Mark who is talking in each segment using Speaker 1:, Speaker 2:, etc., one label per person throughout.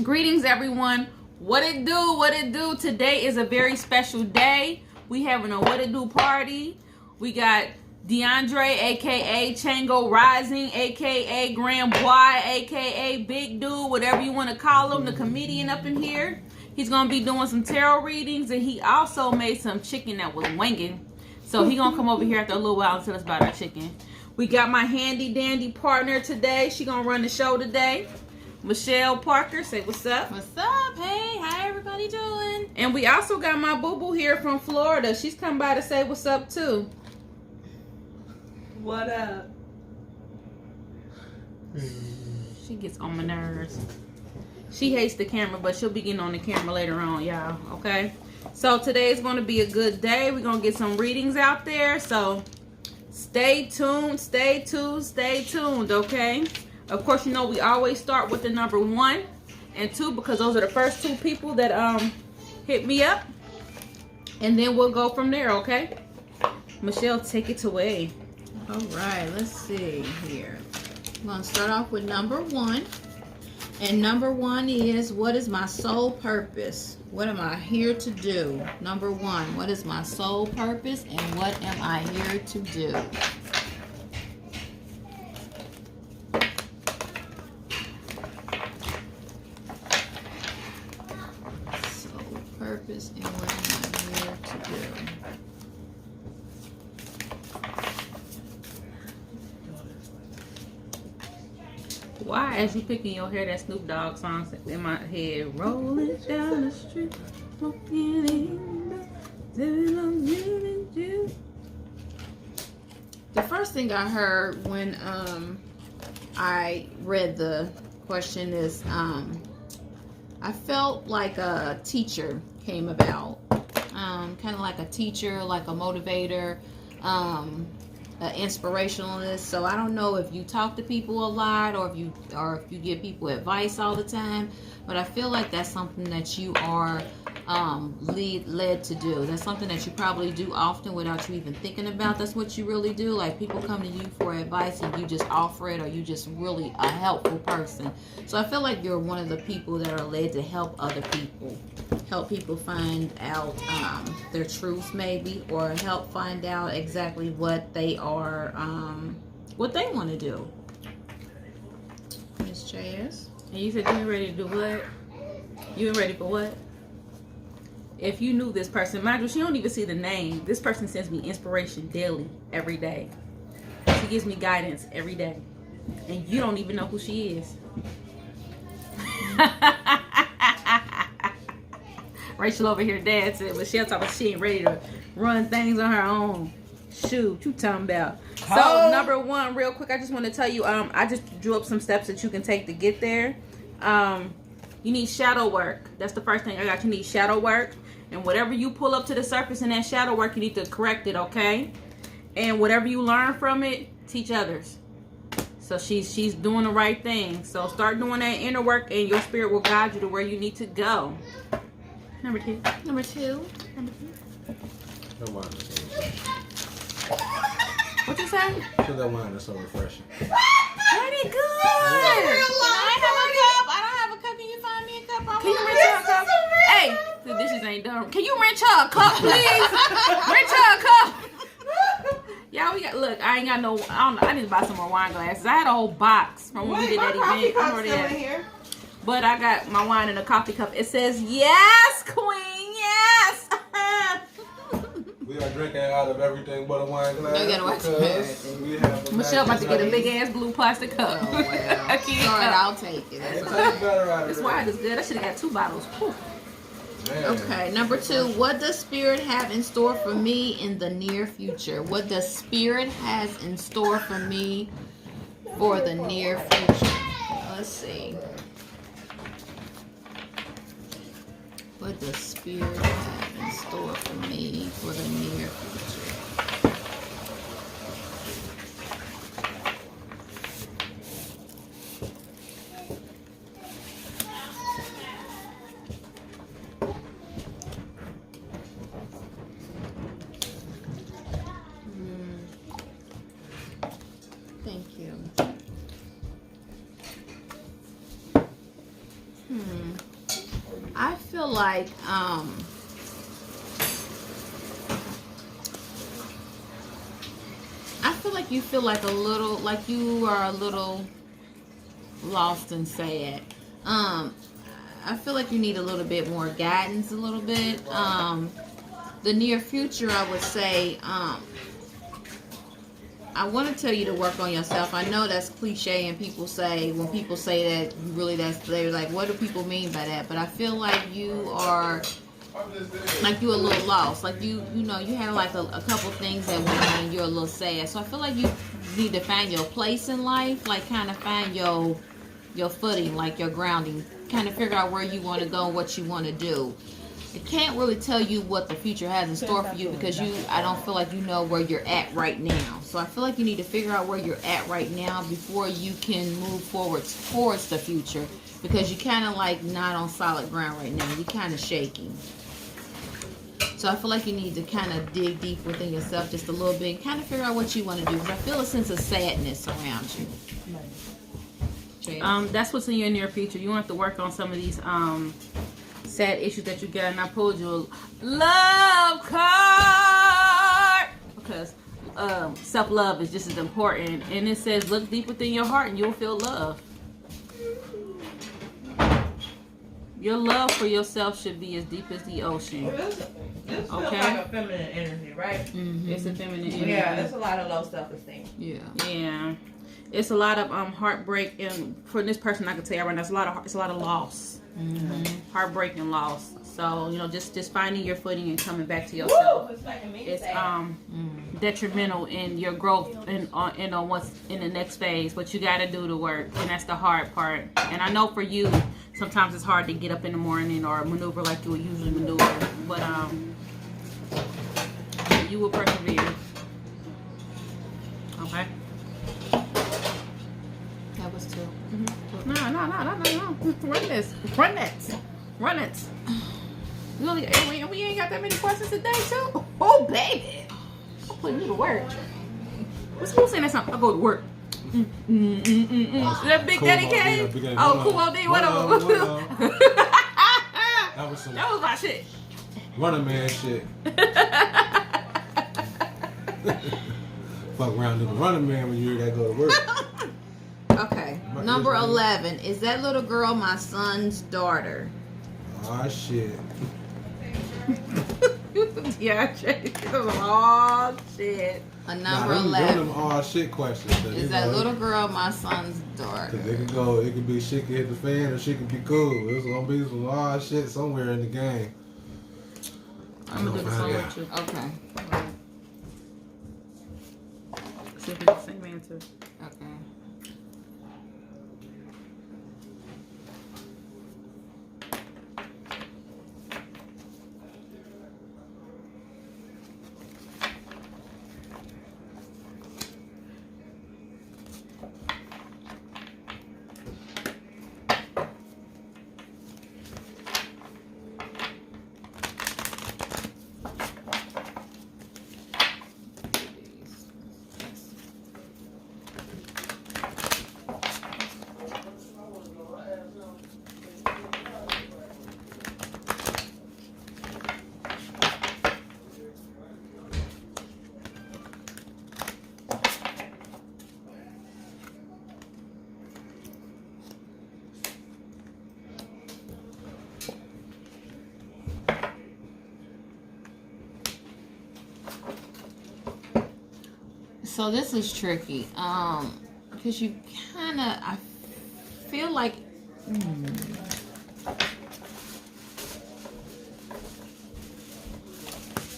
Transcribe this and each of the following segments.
Speaker 1: Greetings, everyone. What it do? What it do? Today is a very special day. We having a what it do party. We got DeAndre, aka Chango Rising, aka Grand Boy, aka Big Dude, whatever you want to call him, the comedian up in here. He's gonna be doing some tarot readings, and he also made some chicken that was winging. So he gonna come over here after a little while and tell us about our chicken. We got my handy dandy partner today. She gonna run the show today. Michelle Parker, say what's up.
Speaker 2: What's up? Hey, how everybody doing?
Speaker 1: And we also got my boo-boo here from Florida. She's come by to say what's up too.
Speaker 3: What up?
Speaker 1: She gets on my nerves. She hates the camera, but she'll be getting on the camera later on, y'all. Okay? So today is going to be a good day. We're going to get some readings out there. So stay tuned, stay tuned, stay tuned, okay? Of course, you know we always start with the number 1 and 2 because those are the first 2 people that hit me up. And then we'll go from there, okay? Michelle, take it away.
Speaker 2: All right, let's see here. I'm going to start off with number 1. And number 1 is, what is my sole purpose? What am I here to do? Number 1, what is my sole purpose and what am I here to do? Sole purpose and what am I here to do?
Speaker 1: Why, as you picking your hair, that Snoop Dogg song in my head? Rolling down the street, smoking in the
Speaker 2: The first thing I heard when I read the question is I felt like a teacher came about, kind of like a teacher, like a motivator, an inspirationalist. So I don't know if you talk to people a lot or if you give people advice all the time, but I feel like that's something that you are led to do. That's something that you probably do often without you even thinking about. That's what you really do. Like, people come to you for advice and you just offer it, or you just really a helpful person. So I feel like you're one of the people that are led to help other people, help people find out their truths maybe, or help find out exactly what they are, what they want to do. Miss J.S.
Speaker 1: And you said you ready to do what? You ready for what? If you knew this person, mind you, she don't even see the name. This person sends me inspiration daily, every day. She gives me guidance every day. And you don't even know who she is. Rachel over here dancing. Michelle talking about she ain't ready to run things on her own. Shoot, you talking about. So, number 1, real quick, I just want to tell you, I just drew up some steps that you can take to get there. You need shadow work. That's the first thing I got. You need shadow work. And whatever you pull up to the surface in that shadow work, you need to correct it, okay? And whatever you learn from it, teach others. So she's doing the right thing. So start doing that inner work and your spirit will guide you to where you need to go. Number 2.
Speaker 2: Number 2.
Speaker 1: What you say?
Speaker 4: So that wine is so refreshing.
Speaker 1: Pretty good.
Speaker 2: I have a cup. I don't have a cup. Can you find me a cup?
Speaker 1: Can you rent her a cup? Hey, the dishes ain't done. Can you rent her a cup, please? Rent her a cup. Y'all, we got, look, I ain't got no, I don't know, I need to buy some more wine glasses. I had a whole box from when we did that event. I know that.
Speaker 3: Here.
Speaker 1: But I got my wine in a coffee cup. It says, yes, queen, yes.
Speaker 4: We are drinking out of everything but a wine glass.
Speaker 2: No, you gotta watch
Speaker 4: because we have
Speaker 1: Michelle about to get a big ass blue plastic cup.
Speaker 2: Oh, well.
Speaker 1: I can't
Speaker 2: All right,
Speaker 1: help.
Speaker 2: I'll take it.
Speaker 4: It
Speaker 2: That's
Speaker 4: tastes
Speaker 2: okay.
Speaker 4: better out of
Speaker 1: This
Speaker 4: it.
Speaker 1: wine is good. I should have got 2 bottles. Whew.
Speaker 4: Man.
Speaker 2: Okay, number 2. What does Spirit have in store for me in the near future? What does Spirit has in store for me for the near future? Let's see. What does Spirit have in store for me for the near future? Thank you. I feel like you feel like you are a little lost and sad. I feel like you need a little bit more guidance, a little bit. The near future, I would say, I want to tell you to work on yourself. I know that's cliche, and people say, when people say that, really, they're like, what do people mean by that? But I feel like you are, like you're a little lost. Like you have like a couple things that went on and you're a little sad. So I feel like you need to find your place in life, like kind of find your footing, like your grounding, kind of figure out where you want to go and what you want to do. I can't really tell you what the future has in store for you because I don't feel like you know where you're at right now. So I feel like you need to figure out where you're at right now before you can move forward towards the future, because you're kind of like not on solid ground right now. You're kind of shaking. So I feel like you need to kind of dig deep within yourself just a little bit and kind of figure out what you want to do, because I feel a sense of sadness around you.
Speaker 1: That's what's in your near future. You want to work on some of these sad issues that you got, and I pulled you a love card because self-love is just as important, and it says look deep within your heart and you'll feel love. Your love for yourself should be as deep as the ocean.
Speaker 3: This feels like a feminine energy, right?
Speaker 1: Mm-hmm. It's a feminine energy.
Speaker 3: Yeah, there's a lot of low self-esteem.
Speaker 1: Yeah. It's a lot of heartbreak, and for this person, I can tell you right now, it's a lot of loss.
Speaker 2: Mm-hmm.
Speaker 1: Heartbreak and loss. So just finding your footing and coming back to yourself.
Speaker 3: Woo,
Speaker 1: It's detrimental in your growth and on what's in the next phase. But you got to do the work, and that's the hard part. And I know for you, sometimes it's hard to get up in the morning or maneuver like you would usually maneuver. But you will persevere. Okay.
Speaker 2: That was two.
Speaker 1: Mm-hmm. No. Run it. We ain't got that many questions today, too. Oh, baby. I'm putting you to work. Who's saying that something? I'll go to work. Is that Big
Speaker 4: Cool
Speaker 1: Daddy
Speaker 4: OD,
Speaker 1: K?
Speaker 4: Big Daddy.
Speaker 1: Oh, Cool OD, whatever.
Speaker 4: That was some
Speaker 1: That was my shit.
Speaker 4: running man shit. Fuck around to the running man when you gotta go to work.
Speaker 2: Okay. Number 11. Is that little girl my son's daughter?
Speaker 4: Ah, shit.
Speaker 1: Yeah, oh shit.
Speaker 2: Number
Speaker 4: Them
Speaker 2: 11.
Speaker 4: all shit questions.
Speaker 2: Is that little girl my son's daughter?
Speaker 4: Cause it could be shit can hit the fan or shit can be cool. There's gonna be some odd shit somewhere in the game.
Speaker 1: I'm gonna do the same with you.
Speaker 2: Okay.
Speaker 1: See if it's the same answer.
Speaker 2: Okay. So this is tricky, because you kind of, I feel like,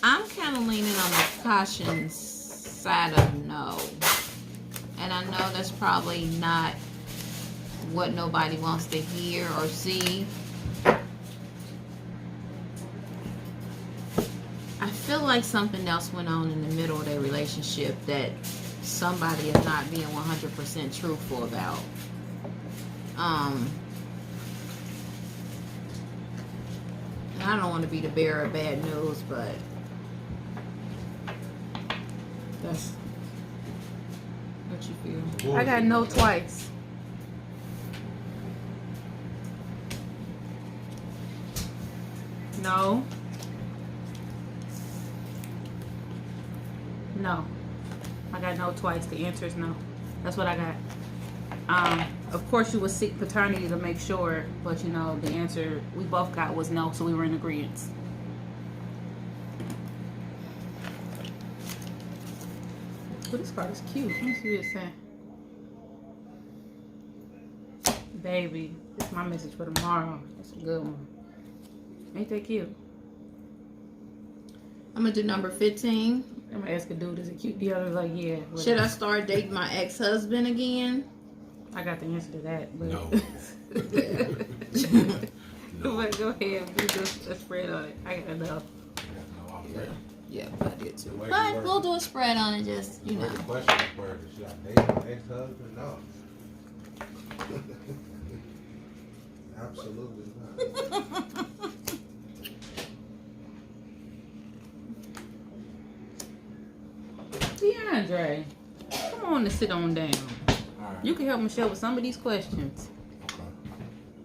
Speaker 2: I'm kind of leaning on the caution side of no, and I know that's probably not what nobody wants to hear or see. I feel like something else went on in the middle of their relationship that somebody is not being 100% truthful about. And I don't want to be the bearer of bad news, but that's what you feel.
Speaker 1: I got no twice. No. No. I got no twice. The answer is no. That's what I got. Of course, you would seek paternity to make sure, but you know, the answer we both got was no, so we were in agreement. Oh, this card is cute. Let me see what it's saying. Baby, this is my message for tomorrow. That's a good one. Ain't that cute?
Speaker 2: I'm gonna do number 15.
Speaker 1: I'm gonna ask a dude, is it cute? The other's like, yeah.
Speaker 2: Should I start dating my ex-husband again?
Speaker 1: I got the answer to that, but
Speaker 4: No.
Speaker 1: but go ahead, we do a spread on it. I got enough.
Speaker 2: Yeah, I did too.
Speaker 4: way
Speaker 2: But
Speaker 4: you work.
Speaker 2: we'll do a spread on it, just, you know.
Speaker 4: The question is, where should I date my ex-husband? No. Absolutely not.
Speaker 1: DeAndre, come on and sit on down.
Speaker 4: All right.
Speaker 1: You can help Michelle with some of these questions.
Speaker 4: Okay.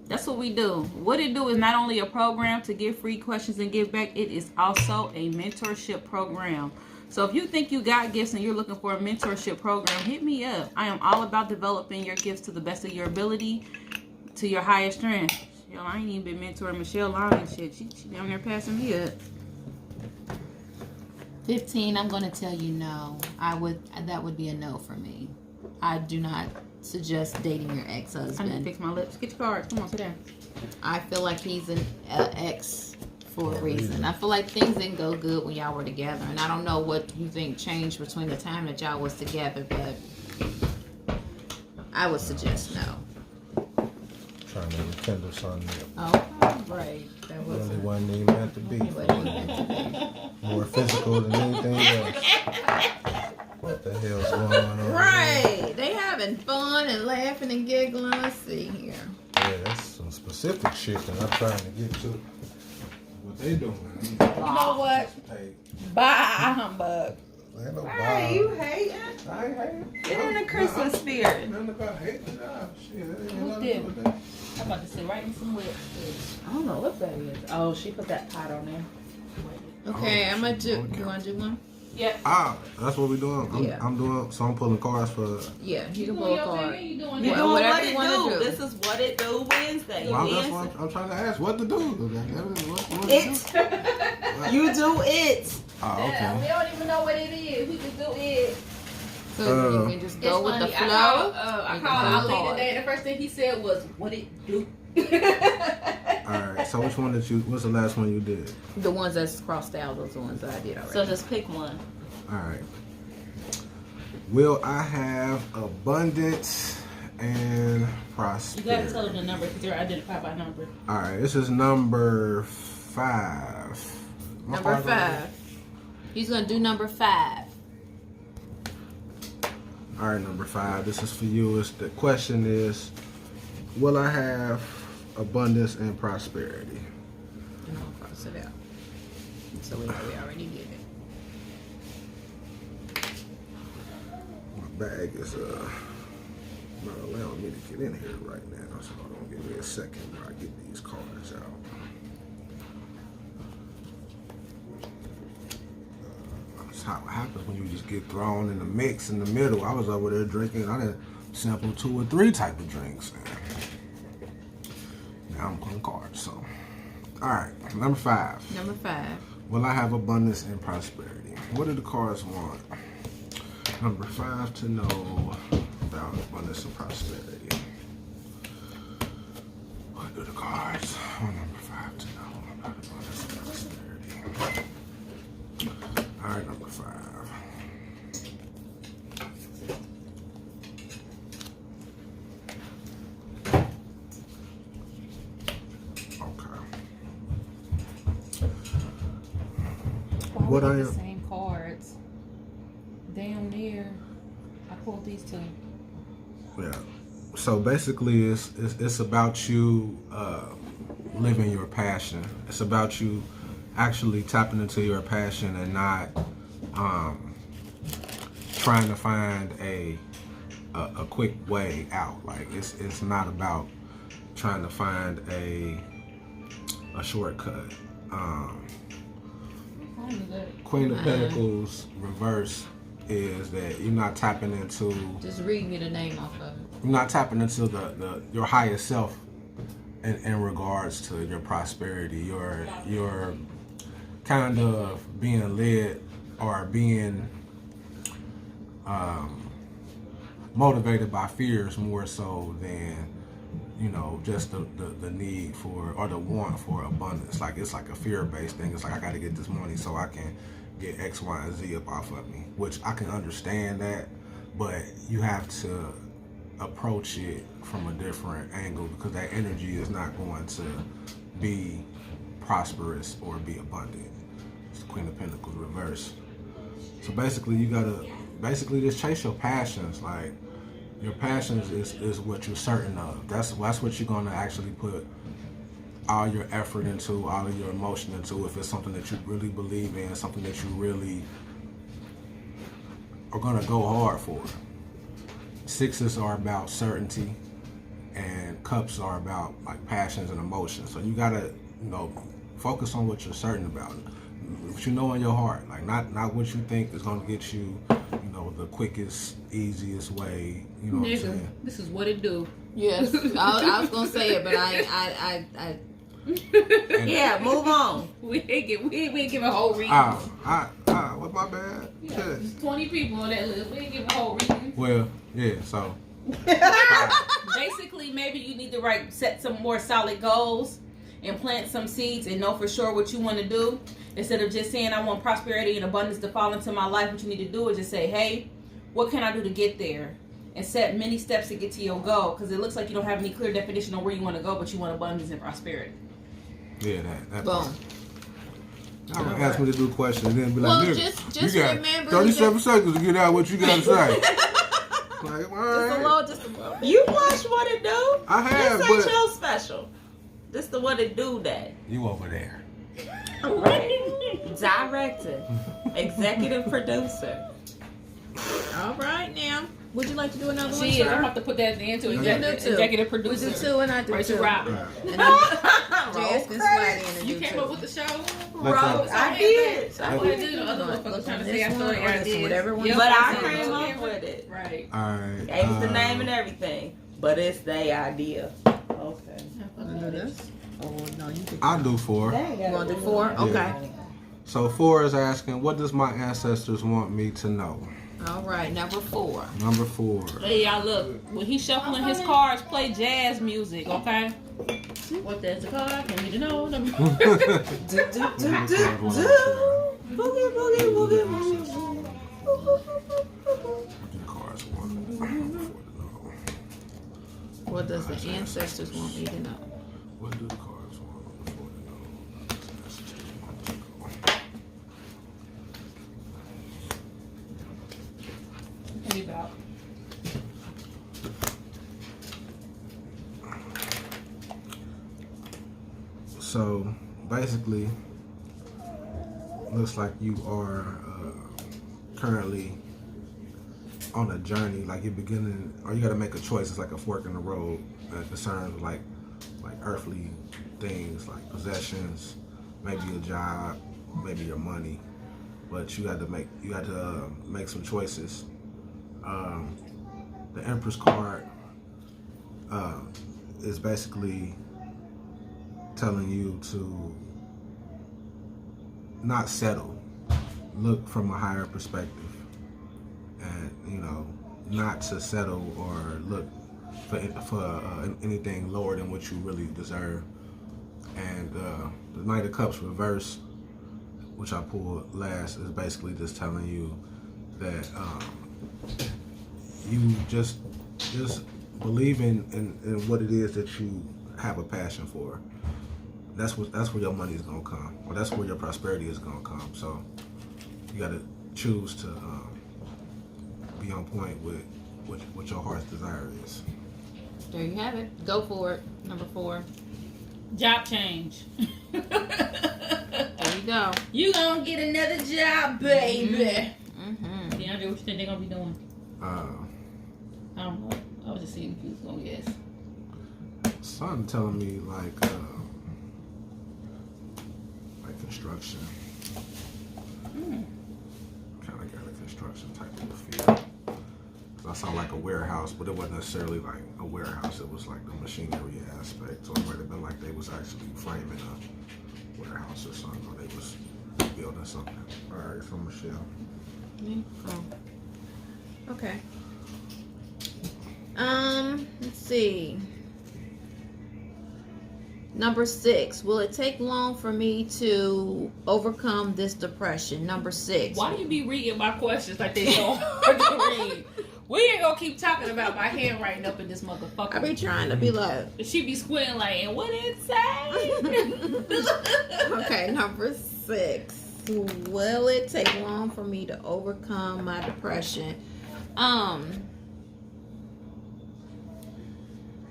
Speaker 1: That's what we do. What it do is not only a program to give free questions and give back, it is also a mentorship program. So if you think you got gifts and you're looking for a mentorship program, hit me up. I am all about developing your gifts to the best of your ability, to your highest strength. Yo, I ain't even been mentoring Michelle long and shit. She down there passing me up.
Speaker 2: 15, I'm gonna tell you no. That would be a no for me. I do not suggest dating your
Speaker 1: I need to
Speaker 2: ex-husband.
Speaker 1: fix my lips. Get your cards. Come on, sit down.
Speaker 2: I feel like he's an ex for a reason. I feel like things didn't go good when y'all were together, and I don't know what you think changed between the time that y'all was together, but I would suggest no.
Speaker 4: Trying to rekindle something
Speaker 2: Oh, right. That
Speaker 4: that
Speaker 2: was
Speaker 4: really wasn't even meant to be. More physical than anything else. What the hell's going on over here?
Speaker 2: right. They having fun and laughing and giggling. Let's see here.
Speaker 4: Yeah, that's some specific shit that I'm trying to get to. What they doing?
Speaker 3: You know what?
Speaker 4: Hey,
Speaker 3: Bye, humbug.
Speaker 4: ain't no
Speaker 3: Hey, you
Speaker 4: vibe.
Speaker 3: hating?
Speaker 4: I ain't hating.
Speaker 3: Get in the Christmas spirit.
Speaker 4: Nothing about hating. Nah, shit, that ain't
Speaker 1: Who's
Speaker 4: nothing to do with that.
Speaker 1: I'm about to sit right in some wet. I don't know what that is. Oh, she put that pot on there.
Speaker 2: Okay,
Speaker 4: Oh,
Speaker 2: I'm gonna
Speaker 4: shit,
Speaker 2: do.
Speaker 4: okay.
Speaker 2: You wanna do one?
Speaker 1: Yeah.
Speaker 4: Ah, that's what we doing.
Speaker 2: Yeah.
Speaker 4: I'm doing. So I'm pulling cards for.
Speaker 2: Yeah, you can
Speaker 1: doing
Speaker 2: pull a
Speaker 1: your
Speaker 2: card.
Speaker 1: thing, you doing
Speaker 3: You
Speaker 1: that.
Speaker 3: doing
Speaker 2: whatever
Speaker 3: what
Speaker 2: you
Speaker 3: it
Speaker 2: wanna
Speaker 3: do.
Speaker 2: do.
Speaker 3: This is what it do Wednesday. You
Speaker 4: Well, that's
Speaker 3: answer.
Speaker 4: what I'm trying to ask. What to do? What
Speaker 3: It. You do it.
Speaker 4: Oh,
Speaker 1: Yeah, we
Speaker 4: okay.
Speaker 1: don't even know what it is. We just do it.
Speaker 2: So you can just go with the flow.
Speaker 1: I
Speaker 2: You
Speaker 1: called
Speaker 2: can
Speaker 1: Ali
Speaker 2: pull
Speaker 1: today, and the first thing he said was, "What it do?"
Speaker 4: All right. So which one did you? What's the last one you did?
Speaker 2: The ones that's crossed out, those are the ones that I did already.
Speaker 3: So just pick one.
Speaker 4: All right. Will I have abundance and
Speaker 1: You
Speaker 4: prosperity?
Speaker 1: gotta tell them the number because they're identified by number.
Speaker 4: All right. This is number 5. My
Speaker 2: Number
Speaker 4: cards over there?
Speaker 2: 5. He's gonna do number 5.
Speaker 4: All right, number 5. This is for you. The question is, will I have abundance and prosperity?
Speaker 2: And I'll cross it out. So we know we already did it.
Speaker 4: My bag is not allowing me to get in here right now, so don't give me a second while I get these cards out. That's how it happens when you just get thrown in the mix in the middle. I was over there drinking. I done sampled 2 or 3 type of drinks. Now I'm playing cards. So, all right, number 5.
Speaker 2: Number 5.
Speaker 4: Will I have abundance and prosperity? What do the cards want? Number 5 to know about abundance and prosperity. What do the cards want? Number 5 to know about abundance and prosperity. All right, number 5. What I
Speaker 1: the
Speaker 4: am-
Speaker 1: same cards. Damn near. I pulled these 2.
Speaker 4: Yeah. So basically, it's about you living your passion. It's about you actually tapping into your passion and not trying to find a quick way out. Like it's not about trying to find a shortcut. Queen of Pentacles reverse is that you're not tapping into.
Speaker 2: Just read me the name off of it.
Speaker 4: You're not tapping into the your higher self in regards to your prosperity. You're kind of being led or being motivated by fears more so than just the need for or the want for abundance. Like it's like a fear-based thing. It's like I got to get this money so I can get X, Y, and Z up off of me, which I can understand that, but you have to approach it from a different angle because that energy is not going to be prosperous or be abundant. It's the Queen of Pentacles reverse. So basically you gotta just chase your passions. Like your passions is what you're certain of. That's what you're gonna actually put all your effort into, all of your emotion into. If it's something that you really believe in, something that you really are gonna go hard for. Sixes are about certainty, and cups are about like passions and emotions. So you gotta, focus on what you're certain about, what you know in your heart. Like not what you think is gonna get you, the quickest, easiest way. You know what I'm saying?
Speaker 1: This is what it do.
Speaker 2: Yes, I was gonna say it, but I
Speaker 3: Yeah, move on.
Speaker 1: We ain't give a whole reading.
Speaker 4: What my bad?
Speaker 1: Yeah, there's 20 people on that list. We ain't give a whole reading.
Speaker 4: Well, yeah, so.
Speaker 1: Basically, maybe you need to set some more solid goals and plant some seeds and know for sure what you want to do. Instead of just saying, I want prosperity and abundance to fall into my life, what you need to do is just say, hey, what can I do to get there? And set many steps to get to your goal. Because it looks like you don't have any clear definition on where you want to go, but you want abundance and prosperity.
Speaker 4: Yeah, that
Speaker 2: boom.
Speaker 4: part. Y'all gonna ask me to do a question and then be
Speaker 2: Well,
Speaker 4: like,
Speaker 2: just
Speaker 4: you got
Speaker 2: remember
Speaker 4: 37 seconds to get out what you gotta say. Like, all right.
Speaker 2: just a little.
Speaker 3: You watch what it do?
Speaker 4: I have,
Speaker 3: This ain't
Speaker 4: but
Speaker 3: your special. This the what it do that.
Speaker 4: you over there.
Speaker 3: Right. Director. Executive producer.
Speaker 2: All right, now. Would you like to do another one,
Speaker 1: She is.
Speaker 2: sir?
Speaker 1: I'm about to put that at the end to
Speaker 2: You can do two.
Speaker 1: executive
Speaker 2: We
Speaker 1: producer.
Speaker 2: do two and I do
Speaker 1: Rachel
Speaker 2: two.
Speaker 1: Robin.
Speaker 2: And I'm Jazz can slide in and
Speaker 1: You
Speaker 2: do
Speaker 1: came
Speaker 2: two.
Speaker 1: up with the show?
Speaker 3: Rose, I did.
Speaker 1: I want to do the other
Speaker 2: Look
Speaker 1: motherfucker
Speaker 2: on
Speaker 1: trying to
Speaker 2: this
Speaker 1: say I
Speaker 2: one
Speaker 1: stole
Speaker 2: or
Speaker 1: your
Speaker 2: this
Speaker 1: ideas.
Speaker 2: one, whatever one.
Speaker 3: But I
Speaker 1: that's
Speaker 3: came
Speaker 1: it.
Speaker 3: up with it.
Speaker 1: Right.
Speaker 4: Alright.
Speaker 3: Gave us the name and everything. But it's their idea. Okay.
Speaker 2: Do this? Oh, no, you can.
Speaker 4: I'll do 4.
Speaker 2: You want to do 4? Okay.
Speaker 4: So 4 is asking, what does my ancestors want me to know?
Speaker 2: All right, number 4.
Speaker 4: Number 4.
Speaker 1: Hey, y'all, look. When he's shuffling his cards, play jazz music, okay? What that's the card? I need to know.
Speaker 3: Do. Boogie, boogie, boogie, boogie.
Speaker 4: The cards want before to know.
Speaker 2: What does the ancestors want me to know?
Speaker 4: What do the cards want before to know?
Speaker 1: Leave out.
Speaker 4: So basically, looks like you are currently on a journey. Like you're beginning, or you got to make a choice. It's like a fork in the road that concerns like earthly things, like possessions, maybe a job, maybe your money. But you got to make some choices. The Empress card is basically telling you to not settle, look from a higher perspective, and not to settle or look for anything lower than what you really deserve. And the Knight of Cups reverse, which I pulled last, is basically just telling you that you just believe in what it is that you have a passion for. That's where your money is gonna come, or that's where your prosperity is gonna come. So you got to choose to be on point with what your heart's desire is.
Speaker 2: There you have it. Go for it. Number 4.
Speaker 1: Job change.
Speaker 2: There you go.
Speaker 1: You gonna get another job, baby.
Speaker 2: Mm-hmm.
Speaker 1: DeAndre, what you think they're gonna be doing? I don't know. I was just seeing if you was gonna guess.
Speaker 4: Something telling me like construction. Kind of got a construction type of feel. I saw like a warehouse, but it wasn't necessarily like a warehouse. It was like the machinery aspect. So it might have been like they was actually framing a warehouse or something, or they was building something. All right, so Michelle.
Speaker 2: Okay. Let's see. Number 6. Will it take long for me to overcome this depression? Number 6.
Speaker 1: Why do you be reading my questions like they so hard to read? We ain't gonna keep talking about my handwriting up in this motherfucker.
Speaker 2: I be trying to be like.
Speaker 1: She be squinting like, and what it say?
Speaker 2: Okay, number 6. Will it take long for me to overcome my depression?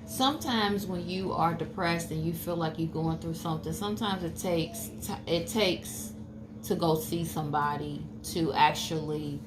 Speaker 2: Sometimes when you are depressed and you feel like you're going through something, sometimes it takes to go see somebody to actually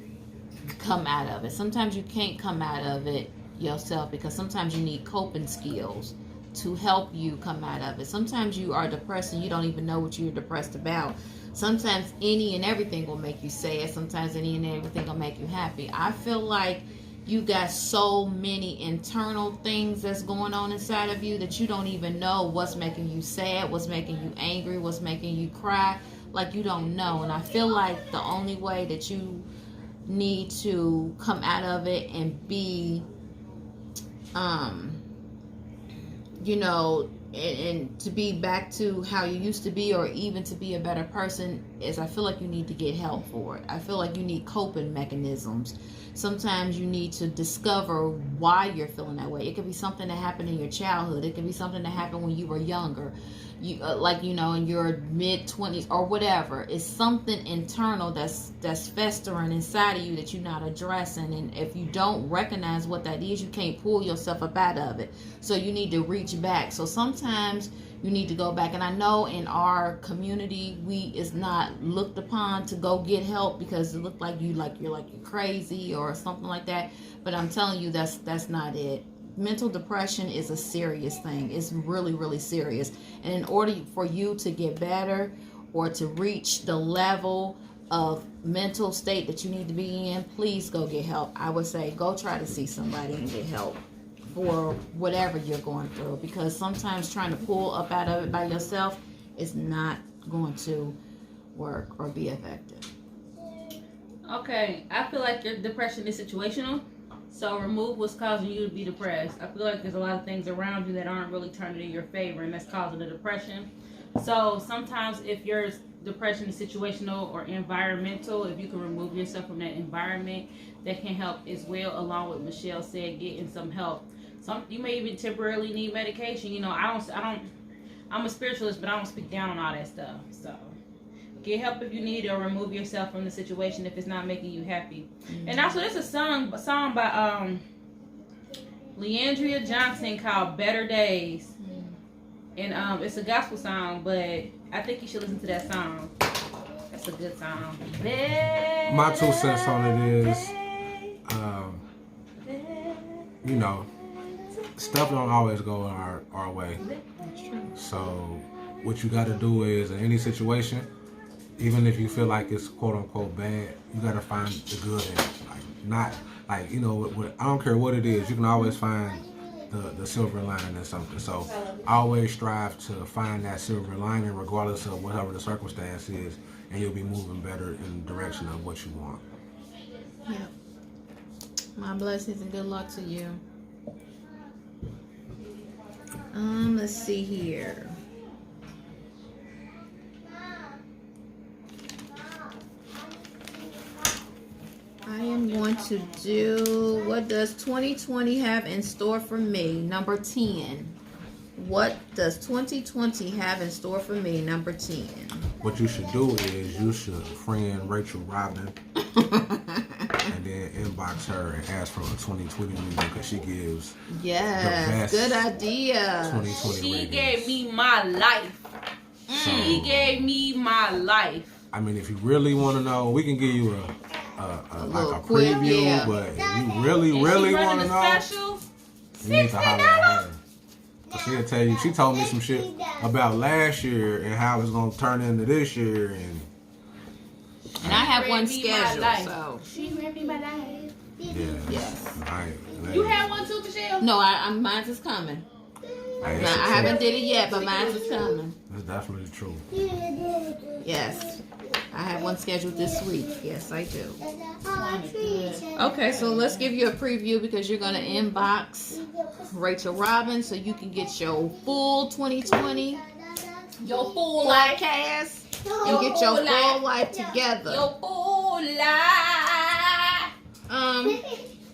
Speaker 2: come out of it. Sometimes you can't come out of it yourself because sometimes you need coping skills to help you come out of it. Sometimes you are depressed and you don't even know what you're depressed about. Sometimes any and everything will make you sad. Sometimes any and everything will make you happy. I feel like you got so many internal things that's going on inside of you that you don't even know what's making you sad, what's making you angry, what's making you cry. Like you don't know. And I feel like the only way that you need to come out of it and be, and to be back to how you used to be, or even to be a better person, is I feel like you need to get help for it. I feel like you need coping mechanisms. Sometimes you need to discover why you're feeling that way. It could be something that happened in your childhood. It could be something that happened when you were younger, in your mid-20s or whatever. It's something internal that's festering inside of you that you're not addressing. And if you don't recognize what that is, you can't pull yourself up out of it. So you need to reach back. So sometimes you need to go back. And I know in our community, it's not looked upon to go get help because it looked like you're crazy or something like that. But I'm telling you, that's not it. Mental depression is a serious thing. It's really, really serious. And in order for you to get better or to reach the level of mental state that you need to be in, please go get help. I would say go try to see somebody and get help for whatever you're going through, because sometimes trying to pull up out of it by yourself is not going to work or be effective.
Speaker 1: Okay, I feel like your depression is situational. So remove what's causing you to be depressed. I feel like there's a lot of things around you that aren't really turning in your favor, and that's causing the depression. So sometimes if your depression is situational or environmental, if you can remove yourself from that environment, that can help as well, along with Michelle said, getting some help. You may even temporarily need medication. I'm a spiritualist, but I don't speak down on all that stuff. So get help if you need it, or remove yourself from the situation if it's not making you happy. Mm-hmm. And also, there's a song by Leandria Johnson called "Better Days," and it's a gospel song, but I think you should listen to that song. That's a good song.
Speaker 4: My 2 cents on it is, stuff don't always go our way. So what you got to do is, in any situation, even if you feel like it's quote unquote bad, you gotta find the good in it. I don't care what it is, you can always find the silver lining in something. So I always strive to find that silver lining regardless of whatever the circumstance is, and you'll be moving better in the direction of what you want.
Speaker 2: Yeah. My blessings and good luck to you. Let's see here. I am going to do, what does 2020 have in store for me? Number 10. What does 2020 have in store for me? Number 10.
Speaker 4: What you should do is you should friend Rachel Robin and then inbox her and ask for a 2020 reading, because she gives the best
Speaker 2: good idea.
Speaker 4: 2020
Speaker 1: She
Speaker 4: readings.
Speaker 1: gave me my life. She gave me my life.
Speaker 4: I mean, if you really want to know, we can give you a preview,
Speaker 2: yeah.
Speaker 4: But if you really want to know,
Speaker 1: Special,
Speaker 4: you need to holler at her. She'll tell you. She told me some shit about last year and how it's gonna turn into this year, and
Speaker 2: I have one
Speaker 1: Ready my
Speaker 2: scheduled,
Speaker 1: life.
Speaker 2: so.
Speaker 1: She ready my life.
Speaker 2: Yes.
Speaker 1: You have one too, Michelle?
Speaker 2: No, mine's is coming.
Speaker 4: Hey,
Speaker 2: I haven't did it yet, but mine's is coming.
Speaker 4: That's definitely true.
Speaker 2: Yes. I have one scheduled this week. Yes, I do. Okay, so let's give you a preview because you're going to inbox Rachel Robbins so you can get your full 2020,
Speaker 1: Your full life.
Speaker 2: podcast, and get your full life together.
Speaker 1: Your full life.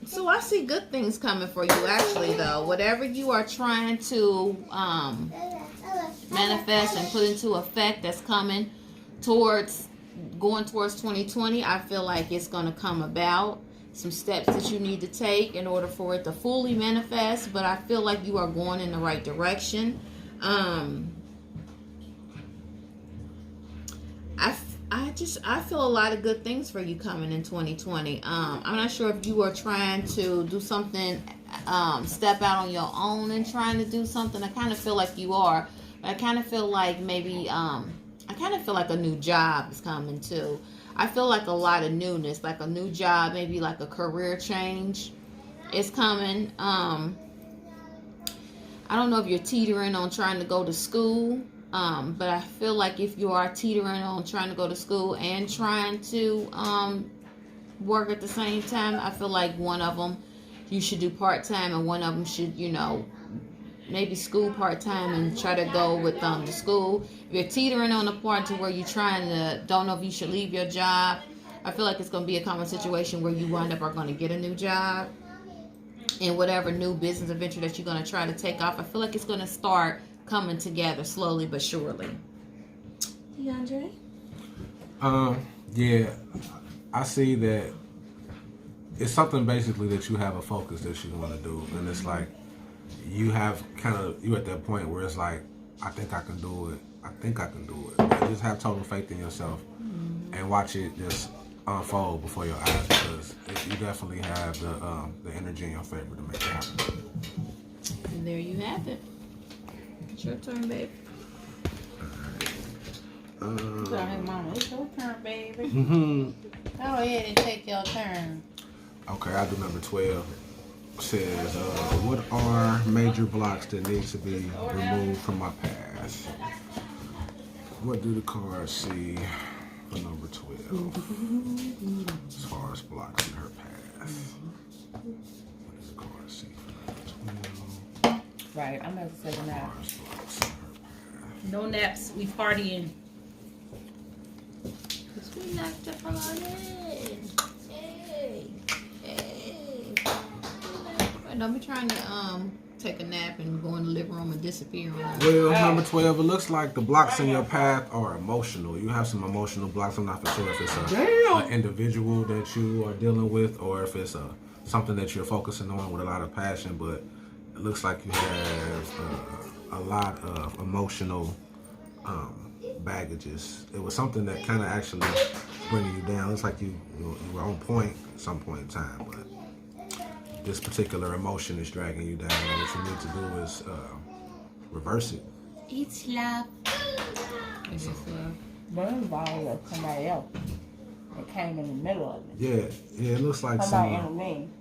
Speaker 2: So I see good things coming for you actually though. Whatever you are trying to manifest and put into effect that's coming going towards 2020, I feel like it's going to come about. Some steps that you need to take in order for it to fully manifest, but I feel like you are going in the right direction. I feel a lot of good things for you coming in 2020. I'm not sure if you are trying to do something, step out on your own and trying to do something. I kind of feel like you are, but I kind of feel like maybe, I kind of feel like a new job is coming too. I feel like a lot of newness, like a new job, maybe like a career change is coming. I don't know if you're teetering on trying to go to school. But I feel like if you are teetering on trying to go to school and trying to work at the same time, I feel like one of them you should do part-time and one of them should, maybe school part-time and try to go with the school. If you're teetering on the part to where you're don't know if you should leave your job, I feel like it's going to be a common situation where you wind up are going to get a new job. And whatever new business adventure that you're going to try to take off, I feel like it's going to start coming together slowly but surely.
Speaker 1: DeAndre?
Speaker 4: Yeah, I see that it's something basically that you have a focus that you want to do, and it's like you have you at that point where it's like, I think I can do it. And just have total faith in yourself and watch it just unfold before your eyes, because you definitely have the energy in your favor to make it happen.
Speaker 2: And there you have it. It's your turn, babe.
Speaker 1: Sorry, Mama. It's your turn, baby.
Speaker 4: Mm-hmm.
Speaker 1: Go ahead and take your turn.
Speaker 4: Okay, I do number 12. Says, what are major blocks that need to be removed from my past? What do the cards see for number 12 as far as blocks in her past? What do the cards see for number 12?
Speaker 1: Right, I'm about to say
Speaker 4: As
Speaker 1: nap.
Speaker 4: far as blocks in her past.
Speaker 1: No naps, we partying.
Speaker 2: Cause we like to party. Hey. Don't be trying to take a nap and go in the living room and disappear on us.
Speaker 4: Well, number 12, it looks like the blocks in your path are emotional. You have some emotional blocks. I'm not for sure if it's an individual that you are dealing with or if it's something that you're focusing on with a lot of passion, but it looks like you have a lot of emotional baggages. It was something that kind of actually bringing you down. It's like you were on point at some point in time, but this particular emotion is dragging you down, and what you need to do is reverse it.
Speaker 1: It's love.
Speaker 2: It's just love.
Speaker 1: Burn ball of somebody else that came in the middle of it.
Speaker 4: Yeah, it looks like
Speaker 1: Somebody
Speaker 4: some.
Speaker 1: intervened.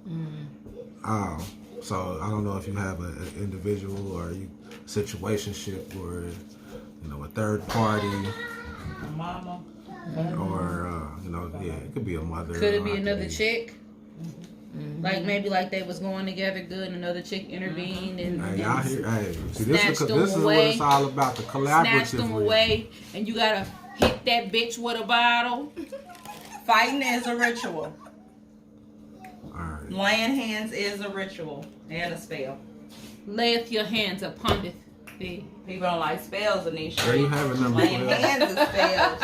Speaker 4: So I don't know if you have an individual or you situationship or a third party,
Speaker 1: A mama.
Speaker 4: or it could be a mother.
Speaker 1: Could it
Speaker 4: or
Speaker 1: be
Speaker 4: it could
Speaker 1: another
Speaker 4: be-
Speaker 1: chick? Like maybe like they was going together good and another chick intervened and
Speaker 4: Hey, y'all hear? Hey, see, this
Speaker 1: Snatched
Speaker 4: is
Speaker 1: them
Speaker 4: what
Speaker 1: away.
Speaker 4: it's all about. The collaborative.
Speaker 1: snatched them away and you gotta hit that bitch with a bottle.
Speaker 3: Fighting is a ritual.
Speaker 4: All right.
Speaker 3: Laying hands is a ritual and a spell.
Speaker 1: Layeth your hands upon thee.
Speaker 3: People don't like spells in these
Speaker 4: There you
Speaker 3: streets.
Speaker 4: have it, number
Speaker 3: Laying
Speaker 4: 12.
Speaker 3: hands is spells.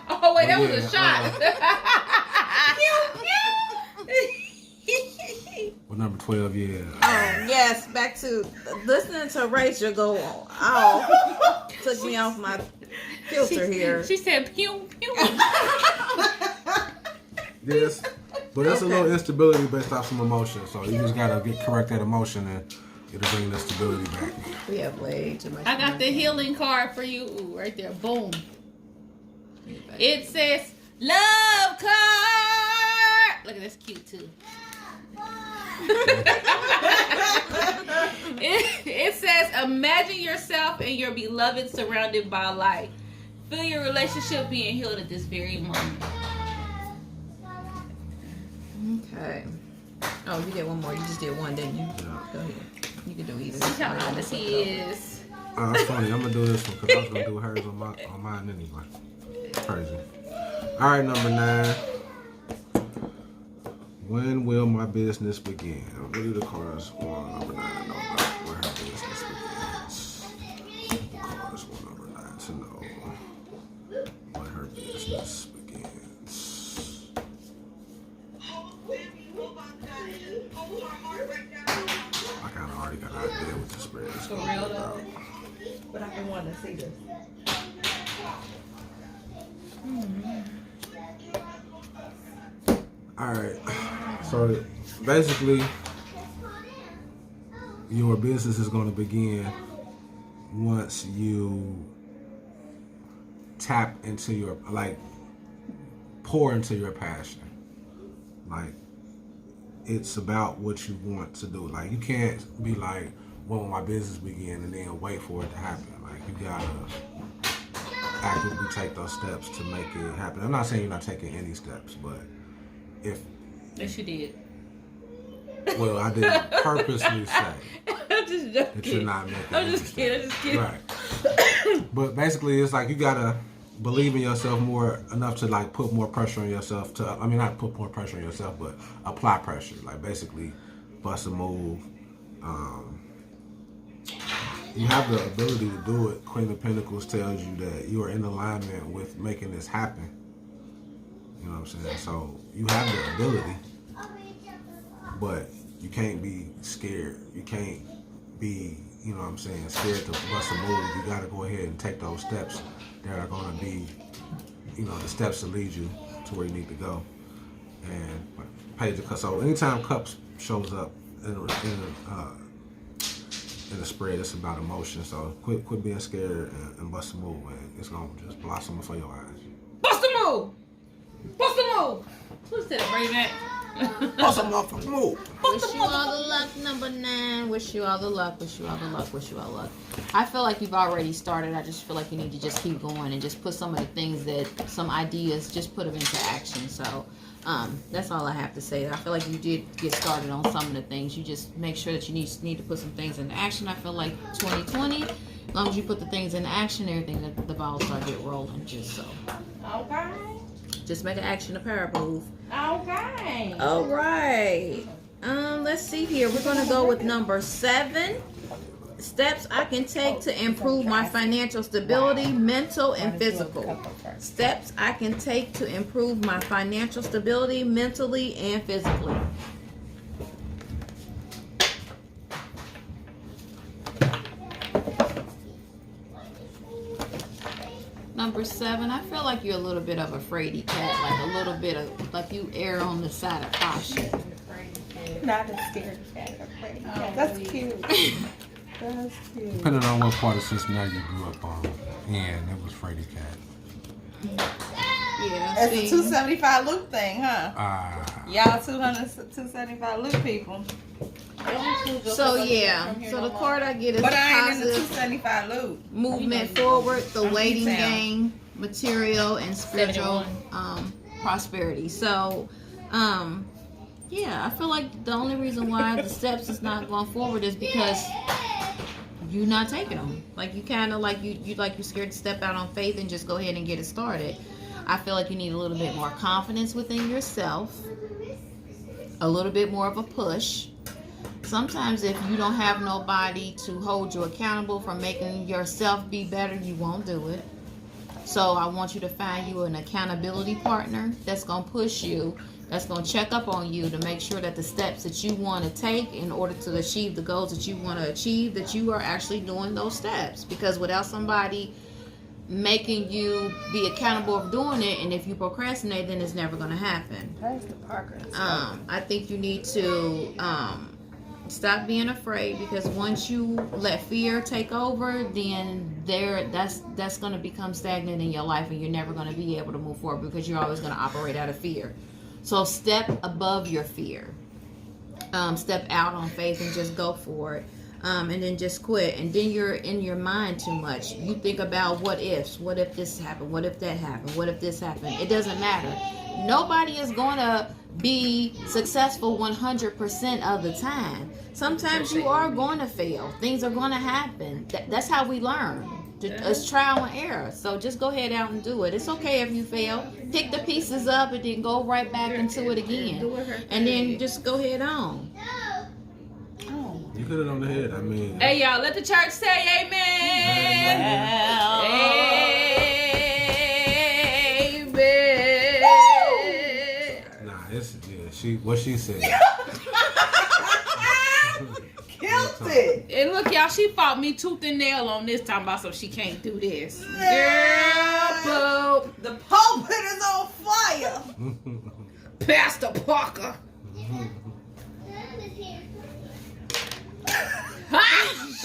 Speaker 1: Oh wait, that
Speaker 4: But
Speaker 1: was a shot.
Speaker 4: Well, number 12, yeah.
Speaker 2: Yes, back to listening to Rachel go off. Took me off my filter here.
Speaker 1: She said pew pew.
Speaker 4: Yes, but that's a little instability based off some emotion. So you just gotta correct that emotion and it'll bring the stability back.
Speaker 2: We have way too much.
Speaker 1: I got the healing card for you. Ooh, right there. Boom. It says love card. Look at this, cute too. it says imagine yourself and your beloved surrounded by light. Feel your relationship being healed at this very moment.
Speaker 2: Okay. Oh, you did one more. You just did one, didn't you?
Speaker 4: Yeah.
Speaker 2: Go ahead. You can do either.
Speaker 1: See how honest he is.
Speaker 4: Oh, that's funny. I'm gonna do this one because I was gonna do hers on mine anyway. Crazy. All right, number 9. When will my business begin? What do the cards on number 9 know about where her business begins? The cards on number 9 to know when her business begins. I kind of already got an idea what the spread is going to be about.
Speaker 3: But I've been wanting to see this.
Speaker 4: Alright, so basically, your business is going to begin once you tap into your, pour into your passion. Like, it's about what you want to do. Like, you can't be like, when will my business begin, and then wait for it to happen. Like, you gotta actively take those steps to make it happen. I'm not saying you're not taking any steps, but if...
Speaker 1: Yes, you did.
Speaker 4: Well, I didn't purposely say
Speaker 1: I'm just joking.
Speaker 4: that you're not making
Speaker 1: I'm
Speaker 4: any
Speaker 1: just kidding. I'm
Speaker 4: steps.
Speaker 1: just kidding.
Speaker 4: Right. But basically, it's like you gotta believe in yourself more enough to like put more pressure on yourself to, I mean, not put more pressure on yourself, but apply pressure. Like basically bust a move. You have the ability to do it. Queen of Pentacles tells you that you are in alignment with making this happen. You know what I'm saying? So you have the ability, but you can't be scared. You can't be, you know what I'm saying, scared to bust a move. You got to go ahead and take those steps that are going to be, you know, the steps to lead you to where you need to go. And Page of Cups. So anytime Cups shows up in the spread, it's about emotion. So quit being scared and bust a move, and it's going to just blossom before your eyes.
Speaker 1: Bust a move! Bust a move! Who said it, bring that?
Speaker 4: Bust a motherfucking move!
Speaker 2: Wish you all the luck, number 9. Wish you all the luck. Wish you all the luck. Wish you all the luck. I feel like you've already started. I just feel like you need to just keep going and just put some of the things some ideas, just put them into action. So that's all I have to say. I feel like you did get started on some of the things. You just make sure that you need to put some things into action. I feel like 2020, as long as you put the things into action, everything, the ball start get rolling. Just so.
Speaker 1: Okay.
Speaker 2: Just make an action a power move.
Speaker 1: Okay.
Speaker 2: All right. Let's see here. We're going to go with number 7. Steps I can take to improve my financial stability, mental and physical. Steps I can take to improve my financial stability, mentally and physically. Number 7, I feel like you're a little bit of a fraidy cat, like a little bit of, like you err on the side of caution.
Speaker 3: Not a scared cat, a pretty cat. That's cute. That's cute.
Speaker 4: Depending on what part of Cincinnati you grew up on, and it was Frady Cat.
Speaker 2: Yeah,
Speaker 3: That's
Speaker 2: see?
Speaker 3: a 275 loop thing, huh? Y'all 275 loop people.
Speaker 2: So yeah, so the card I get is
Speaker 3: But I ain't in the
Speaker 2: positive
Speaker 3: 275 loop.
Speaker 2: movement forward, the
Speaker 3: I'm
Speaker 2: waiting
Speaker 3: detailed.
Speaker 2: game, material and spiritual prosperity. So yeah, I feel like the only reason why the steps is not going forward is because you're not taking them. Like you kind of like you're scared to step out on faith and just go ahead and get it started. I feel like you need a little bit more confidence within yourself, a little bit more of a push. Sometimes if you don't have nobody to hold you accountable for making yourself be better, you won't do it. So I want you to find you an accountability partner that's going to push you, that's going to check up on you to make sure that the steps that you want to take in order to achieve the goals that you want to achieve, that you are actually doing those steps. Because without somebody making you be accountable of doing it, and if you procrastinate, then it's never going to happen.
Speaker 3: That's the Parker.
Speaker 2: I think you need to Stop being afraid, because once you let fear take over, then that's going to become stagnant in your life, and you're never going to be able to move forward because you're always going to operate out of fear. So step above your fear. Step out on faith and just go for it. And then just quit. And then you're in your mind too much. You think about what ifs. What if this happened? What if that happened? What if this happened? It doesn't matter. Nobody is going to be successful 100% of the time. Sometimes you are going to fail. Things are going to happen. That's how we learn. It's trial and error. So just go ahead out and do it. It's okay if you fail. Pick the pieces up and then go right back into it again. And then just go ahead on.
Speaker 4: You hit it on the head. I mean.
Speaker 1: Hey, y'all, let the church say amen. Amen.
Speaker 4: Nah, what she said.
Speaker 3: Killed it.
Speaker 1: And look, y'all, she fought me tooth and nail on this, talking about so she can't do this. Girl,
Speaker 3: The pulpit is on fire.
Speaker 1: Pastor Parker.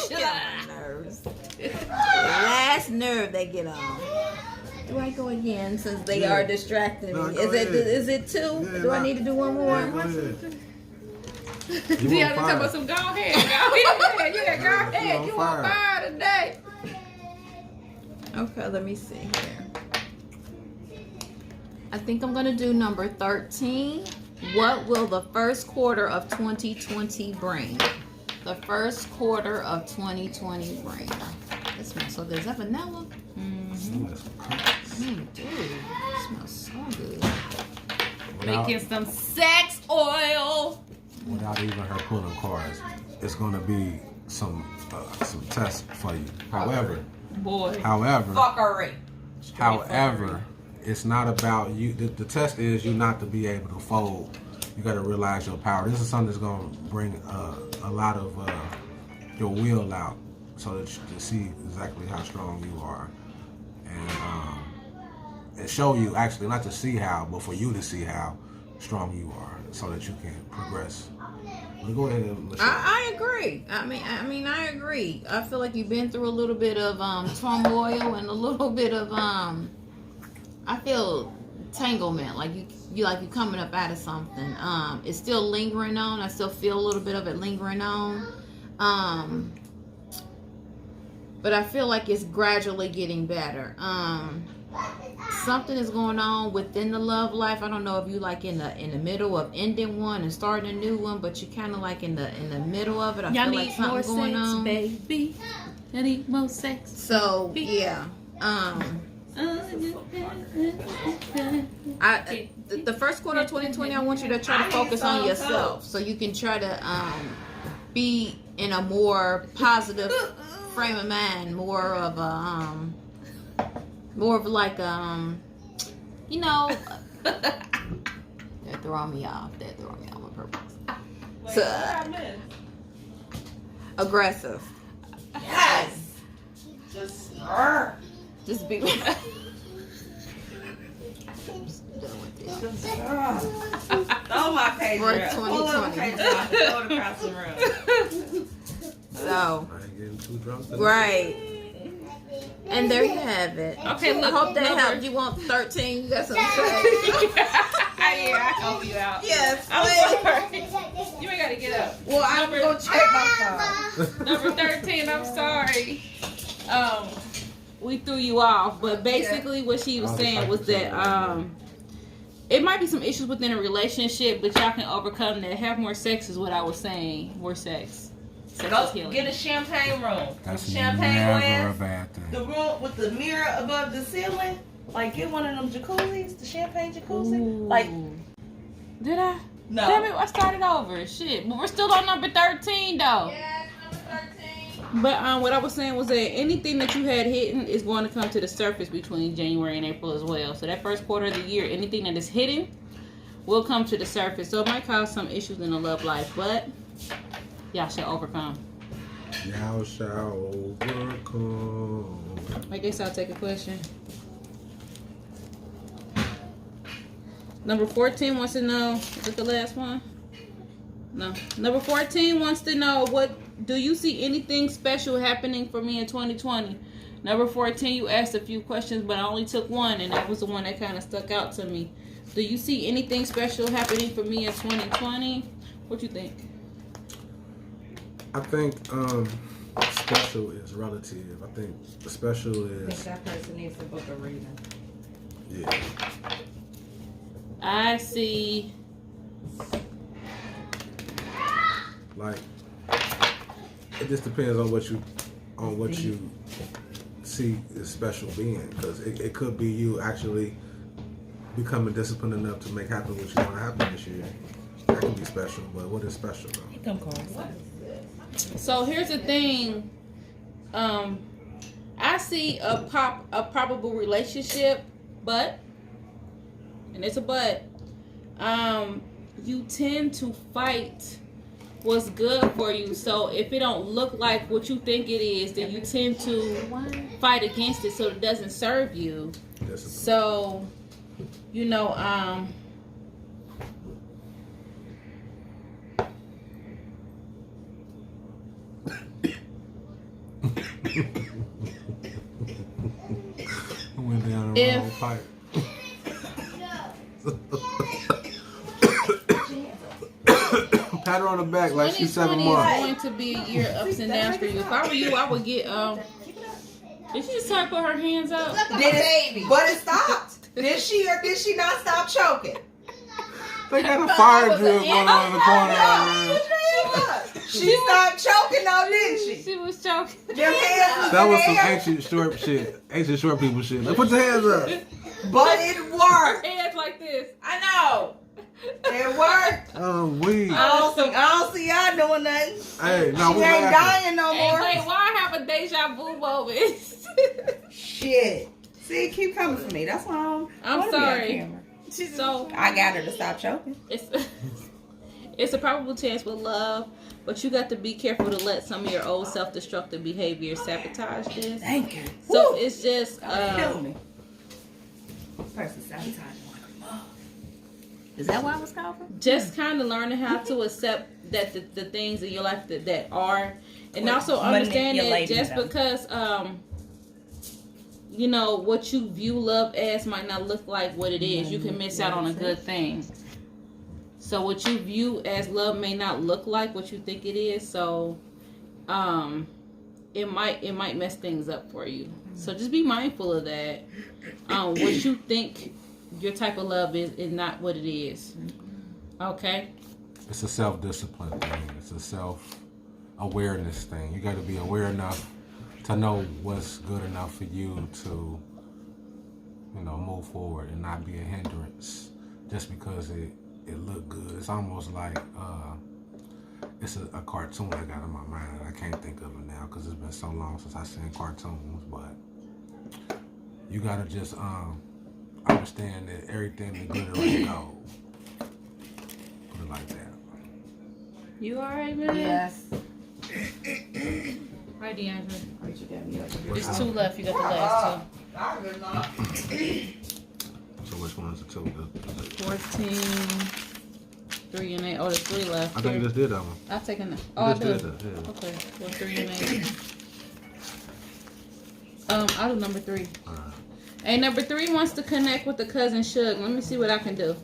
Speaker 2: Get on my nerves. The last nerve they get on. Do I go again since they are distracting me?
Speaker 4: No,
Speaker 2: Is it two?
Speaker 4: Yeah,
Speaker 2: Do I need to do one more?
Speaker 4: Yeah, go ahead.
Speaker 1: DeAndre talking about some, go ahead. Yeah, go ahead. You on fire today.
Speaker 2: Okay, let me see here. I think I'm going to do number 13. What will the first quarter of 2020 bring? The first quarter of 2020 bring. This smells so good. Is that vanilla?
Speaker 4: Dude.
Speaker 2: Dude, it smells so good.
Speaker 1: Making some sex oil.
Speaker 4: Without even her pulling cards, it's going to be some tests for you. However,
Speaker 3: Fuckery.
Speaker 4: it's not about you. The test is you not to be able to fold. You got to realize your power. This is something that's going to bring a lot of your will out, so that you can see exactly how strong you are, and show you, actually, not to see how, but for you to see how strong you are, so that you can progress. But go ahead, Michelle.
Speaker 2: I agree. I mean, I agree. I feel like you've been through a little bit of turmoil and a little bit of I feel entanglement. Like you coming up out of something. It's still lingering on. I still feel a little bit of it lingering on. But I feel like it's gradually getting better. Something is going on within the love life. I don't know if you like in the middle of ending one and starting a new one, but you kind of like in the middle of it. I feel like something's going on.
Speaker 1: Baby. I need more sex.
Speaker 2: So yeah. The first quarter of 2020, I want you to try to focus on yourself, so you can try to be in a more positive frame of mind, more of like you know, they're throwing me off. They're throwing me off on purpose. So aggressive.
Speaker 3: Yes.
Speaker 2: Just be.
Speaker 3: Throw my page
Speaker 2: For
Speaker 3: around. Pull up my
Speaker 2: 2020.
Speaker 3: page around. Throw it across the room.
Speaker 2: So,
Speaker 4: I ain't getting too drunk today.
Speaker 2: right. And there you have it.
Speaker 1: Okay, look.
Speaker 2: I hope that
Speaker 1: number-
Speaker 2: helped. You want 13? You got something to say?
Speaker 1: Yeah, I help you out.
Speaker 3: Yes,
Speaker 1: I'm
Speaker 3: please.
Speaker 1: sorry. You ain't got to get up.
Speaker 3: Well, I'm going to check my phone.
Speaker 1: Number 13, I'm sorry. We threw you off, but basically what she was saying was that it might be some issues within a relationship, but y'all can overcome that. Have more sex is what I was saying. More sex. Sex
Speaker 3: Go
Speaker 1: is healing.
Speaker 3: get a champagne room.
Speaker 4: That's
Speaker 3: Champagne
Speaker 4: never a
Speaker 3: glass.
Speaker 4: bad thing.
Speaker 3: The room with the mirror above the ceiling. Like, get one of them jacuzzis, the champagne jacuzzi.
Speaker 1: Ooh.
Speaker 3: Like,
Speaker 1: Did I?
Speaker 3: no.
Speaker 1: Damn it, I started over. Shit. But we're still on number 13 though.
Speaker 2: Yeah, number 13.
Speaker 1: But what I was saying was that anything that you had hidden is going to come to the surface between January and April as well. So that first quarter of the year, anything that is hidden will come to the surface. So it might cause some issues in the love life, but y'all shall overcome.
Speaker 4: Y'all shall overcome.
Speaker 1: I guess I'll take a question. Number 14 wants to know, is it the last one? No. Number 14 wants to know, what do you see anything special happening for me in 2020? Number 14, you asked a few questions, but I only took one, and that was the one that kind of stuck out to me. Do you see anything special happening for me in 2020? What you think?
Speaker 4: I think special is relative. I think special
Speaker 3: I think
Speaker 4: is
Speaker 3: that person needs a book of reading.
Speaker 4: yeah.
Speaker 1: I see.
Speaker 4: Like it just depends on what you see is special being, because it could be you actually becoming disciplined enough to make happen what you want to happen this year. That can be special, but what is special though?
Speaker 3: Come cards.
Speaker 1: So here's the thing. I see a probable relationship, but, and it's a but. You tend to fight what's good for you. So if it don't look like what you think it is, then you tend to fight against it so it doesn't serve you. So, you know,
Speaker 4: went down the wrong pipe. Pat her on the back like she's 7 months.
Speaker 1: 2020 is going to be a year of ups and downs for you. If I were you, I would get did she just try to put her hands up?
Speaker 3: But it stopped. Did she or did she not stop choking?
Speaker 4: They got a fire drill going on in the corner.
Speaker 3: She stopped choking though, didn't she?
Speaker 1: She was choking.
Speaker 4: That was some ancient short shit. Ancient short people shit. Like, put your hands up.
Speaker 3: But it worked.
Speaker 1: Hands like this.
Speaker 3: I know. It worked.
Speaker 4: Oh, we.
Speaker 3: I don't see y'all doing nothing.
Speaker 4: Hey, no,
Speaker 3: She
Speaker 4: we
Speaker 3: ain't
Speaker 4: laughing.
Speaker 3: dying no
Speaker 1: Hey,
Speaker 3: more.
Speaker 1: wait, why I have a deja vu moment?
Speaker 3: Shit. See, keep coming for me. That's why
Speaker 1: I'm
Speaker 3: wanna be on
Speaker 1: sorry.
Speaker 3: camera.
Speaker 1: So
Speaker 3: I got her to stop choking.
Speaker 1: it's a probable chance with love, but you got to be careful to let some of your old self-destructive behavior sabotage this.
Speaker 3: Thank you.
Speaker 1: So
Speaker 3: Woo.
Speaker 1: it's just
Speaker 3: Kill me. Person sabotaging like a mug. Is that why I was coughing?
Speaker 1: just kind of learning how to accept that the things in your life that are, and also understand that
Speaker 3: Manipulating
Speaker 1: just
Speaker 3: them.
Speaker 1: because you know what you view love as might not look like what it is. You can miss out on a good thing. So what you view as love may not look like what you think it is. So it might mess things up for you. So just be mindful of that. What you think your type of love is not what it is. Okay?
Speaker 4: It's a self-discipline thing. It's a self-awareness thing. You got to be aware enough to know what's good enough for you to, move forward and not be a hindrance just because it looked good. It's almost like it's a cartoon I got in my mind. I can't think of it now because it's been so long since I've seen cartoons. But you got to just understand that everything is good to go. Put it like that.
Speaker 1: You alright, man?
Speaker 3: Yes.
Speaker 1: Hi, DeAndre.
Speaker 3: You got me up.
Speaker 1: There's 2 left. You got the last 2.
Speaker 4: So which one's the 2?
Speaker 1: 14, 3 and 8. Oh, there's 3 left.
Speaker 4: I think you just did that one.
Speaker 1: I've taken that.
Speaker 4: You
Speaker 1: Oh, I
Speaker 4: just
Speaker 1: do.
Speaker 4: did that, yeah.
Speaker 1: Okay, well, 3 and 8. I'll do number 3.
Speaker 4: All right.
Speaker 1: Hey, number 3 wants to connect with the cousin Suge. Let me see what I can do.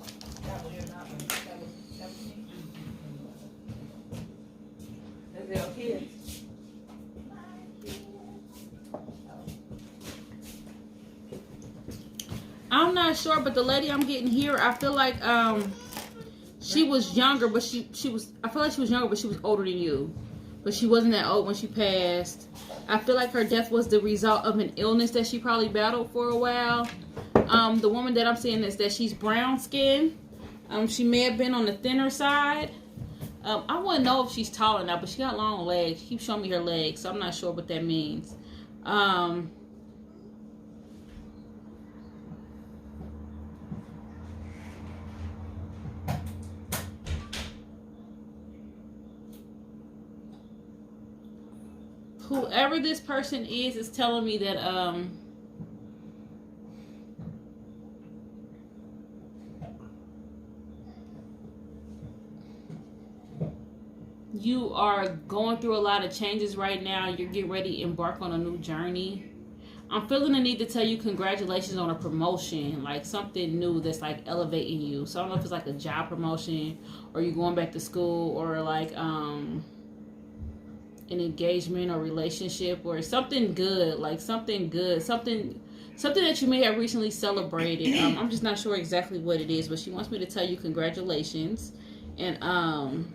Speaker 1: I'm not sure, but the lady I'm getting here, I feel like she was younger, but she was. I feel like she was younger, but she was older than you. But she wasn't that old when she passed. I feel like her death was the result of an illness that she probably battled for a while. The woman that I'm seeing is that she's brown skinned. She may have been on the thinner side. I wouldn't know if she's tall or not, but she got long legs. She keeps showing me her legs, so I'm not sure what that means. Whoever this person is telling me that you are going through a lot of changes right now. You're getting ready to embark on a new journey. I'm feeling the need to tell you congratulations on a promotion, like something new that's like elevating you. So I don't know if it's like a job promotion, or you going back to school, or like an engagement or relationship, or something good, like something good, something that you may have recently celebrated. I'm just not sure exactly what it is, but she wants me to tell you congratulations, and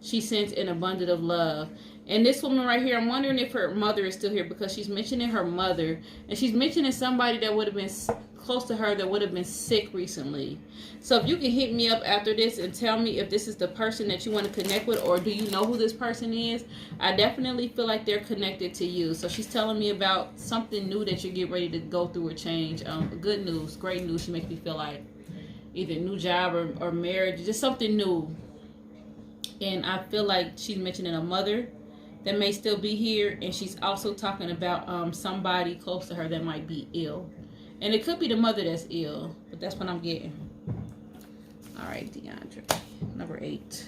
Speaker 1: she sends an abundance of love. And this woman right here, I'm wondering if her mother is still here, because she's mentioning her mother, and she's mentioning somebody that would have been close to her that would have been sick recently. So if you can hit me up after this and tell me if this is the person that you want to connect with, or do you know who this person is? I definitely feel like they're connected to you. So she's telling me about something new that you get ready to go through or change. Good news, great news. She makes me feel like either new job or marriage, just something new. And I feel like she's mentioning a mother that may still be here, and she's also talking about somebody close to her that might be ill. And it could be the mother that's ill, but that's what I'm getting. All right, DeAndre, number 8.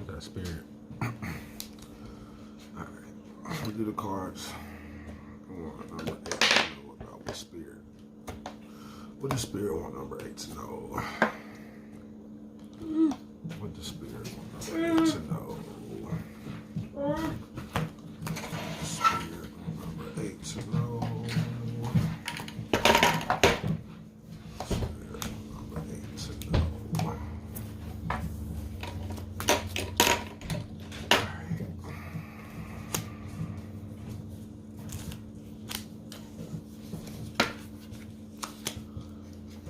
Speaker 4: That spirit. All right, we'll do the cards. Number 8 to know about what spirit. What the spirit want number 8 to know? What the spirit want number 8 to know? Spirit number 8 to know. Spirit number 8 to know.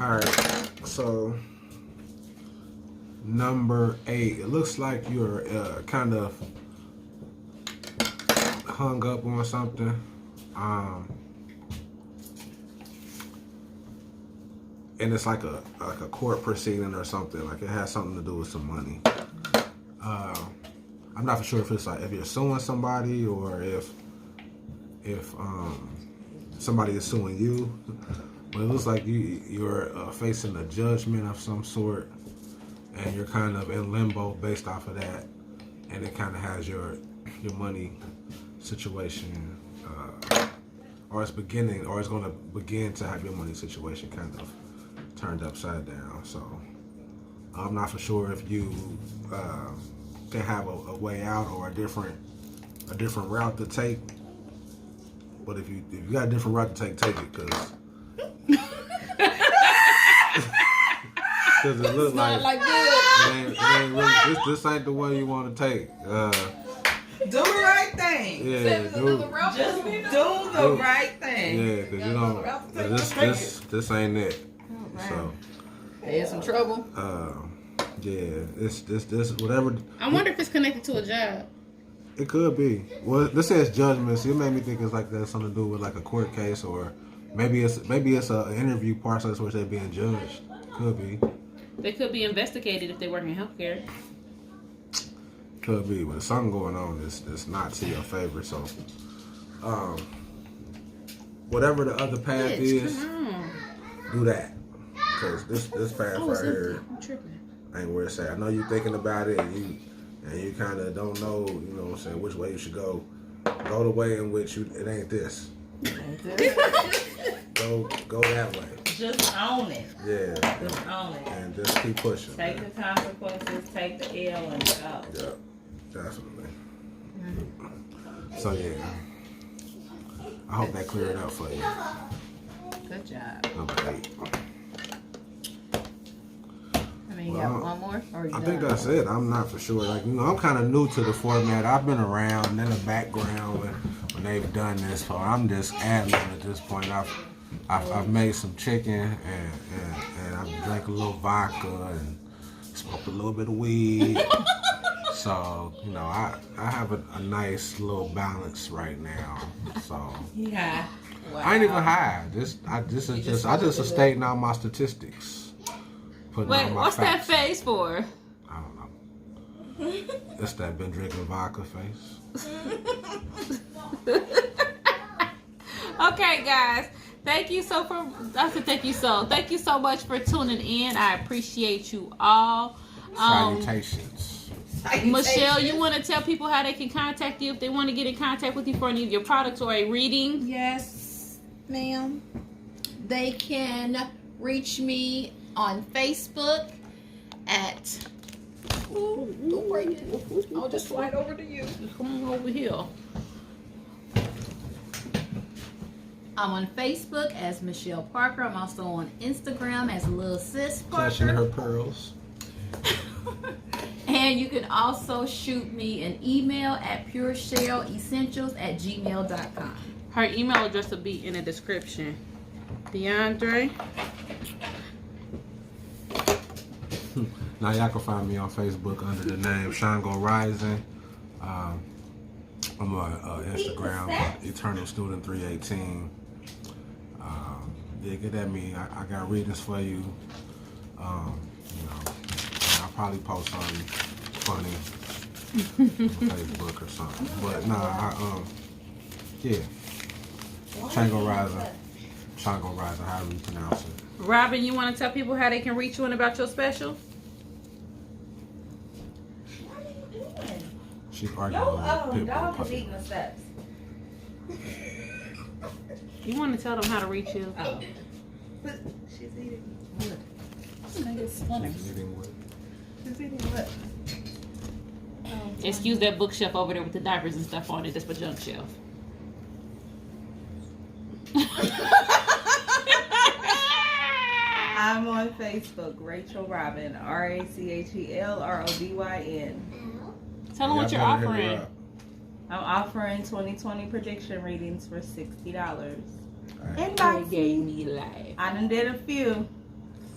Speaker 4: All right, so number 8, it looks like you're kind of hung up on something. And it's like a court proceeding or something. Like it has something to do with some money. I'm not for sure if it's like if you're suing somebody or if somebody is suing you. But it looks like you're facing a judgment of some sort, and you're kind of in limbo based off of that, and it kind of has your money situation, or it's going to begin to have your money situation kind of turned upside down. So I'm not for sure if you can have a way out or a different route to take. But if you got a different route to take it, because it looks like it ain't really, this ain't the one you want to take.
Speaker 3: Do the right thing.
Speaker 4: Yeah,
Speaker 3: just do the right thing.
Speaker 4: Yeah, because you don't. This ain't it.
Speaker 2: Oh,
Speaker 4: so
Speaker 2: they in some trouble.
Speaker 4: Yeah, this whatever.
Speaker 1: I wonder if it's connected to a job.
Speaker 4: It could be. Well, this says judgment, so it made me think it's like that's something to do with like a court case, or maybe it's an interview process where they're being judged. Could be.
Speaker 1: They could be investigated if they work in healthcare.
Speaker 4: Could be, but there's something going on that's not to your favor. So, whatever the other path is, do that. Because this path right here ain't where it's at. I know you're thinking about it, and you kind of don't know, you know what I'm saying, which way you should go. Go the way in which it ain't this. Go that way.
Speaker 3: Just own it.
Speaker 4: Yeah.
Speaker 3: Just own it.
Speaker 4: And just keep pushing.
Speaker 3: Take the consequences, take the L and go.
Speaker 4: Yeah, definitely. So yeah. I hope that cleared up for you.
Speaker 2: Good job.
Speaker 4: Number 8.
Speaker 2: I mean, you got one more? Or you
Speaker 4: I
Speaker 2: done?
Speaker 4: think that's it. I'm not for sure. Like, you know, I'm kind of new to the format. I've been around in the background when they've done this, so I'm just ad-libbing at this point. I've made some chicken and I've drank a little vodka and smoked a little bit of weed. So, you know, I have a nice little balance right now. So
Speaker 3: Yeah.
Speaker 2: Wow.
Speaker 4: I ain't even high. I just stating out my statistics.
Speaker 1: Wait, what's that face for?
Speaker 4: I don't know. It's that been drinking vodka face.
Speaker 1: Okay, guys. Thank you so much for tuning in. I appreciate you all.
Speaker 4: Salutations.
Speaker 1: Michelle, you want to tell people how they can contact you if they want to get in contact with you for any of your products or a reading?
Speaker 2: Yes, ma'am. They can reach me on Facebook at. Ooh, don't break it. I'll just slide over to you.
Speaker 1: Come on over here.
Speaker 2: I'm on Facebook as Michelle Parker. I'm also on Instagram as Lil Sis
Speaker 4: Clutching
Speaker 2: Parker.
Speaker 4: her pearls.
Speaker 2: And you can also shoot me an email at pureshelessentials@gmail.com.
Speaker 1: Her email address will be in the description. DeAndre.
Speaker 4: Now y'all can find me on Facebook under the name Shango Rising. I'm on Instagram, Eternal Student 318. Yeah, get at me. I got readings for you. You know, I'll probably post something funny on Facebook or something. But nah, yeah. Shango Rising, however you pronounce it.
Speaker 1: Robin, you want to tell people how they can reach you and about your special?
Speaker 3: What are you doing?
Speaker 4: She's arguing with a pit bull
Speaker 3: Dog is
Speaker 4: puppy.
Speaker 3: eating the steps.
Speaker 1: You want to tell them how to reach you?
Speaker 3: Oh. But she's eating.
Speaker 4: She's eating what?
Speaker 3: She's eating what?
Speaker 1: Excuse that bookshelf over there with the diapers and stuff on it. That's my junk shelf.
Speaker 3: I'm on Facebook, Rachel Robin, RACHEL ROBYN.
Speaker 1: Tell them what you're
Speaker 4: Y'all better hit her
Speaker 1: offering.
Speaker 4: up.
Speaker 3: I'm offering 2020 prediction readings for $60.
Speaker 4: Alright.
Speaker 3: Inbox
Speaker 1: Gave
Speaker 3: me.
Speaker 1: me life.
Speaker 3: I done did a few.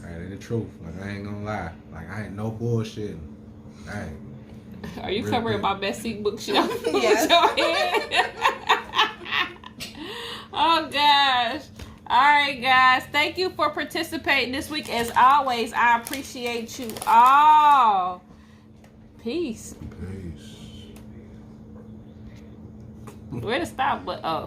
Speaker 4: Alright, the truth. Like, I ain't gonna lie. Like, I ain't no bullshitting. I ain't.
Speaker 1: Are you
Speaker 4: Really
Speaker 1: covering
Speaker 4: good.
Speaker 1: my messy bookshelf?
Speaker 3: Yes.
Speaker 1: With your head? Oh gosh. All right, guys. Thank you for participating this week. As always, I appreciate you all. Peace.
Speaker 4: Peace.
Speaker 1: Where to stop? But oh.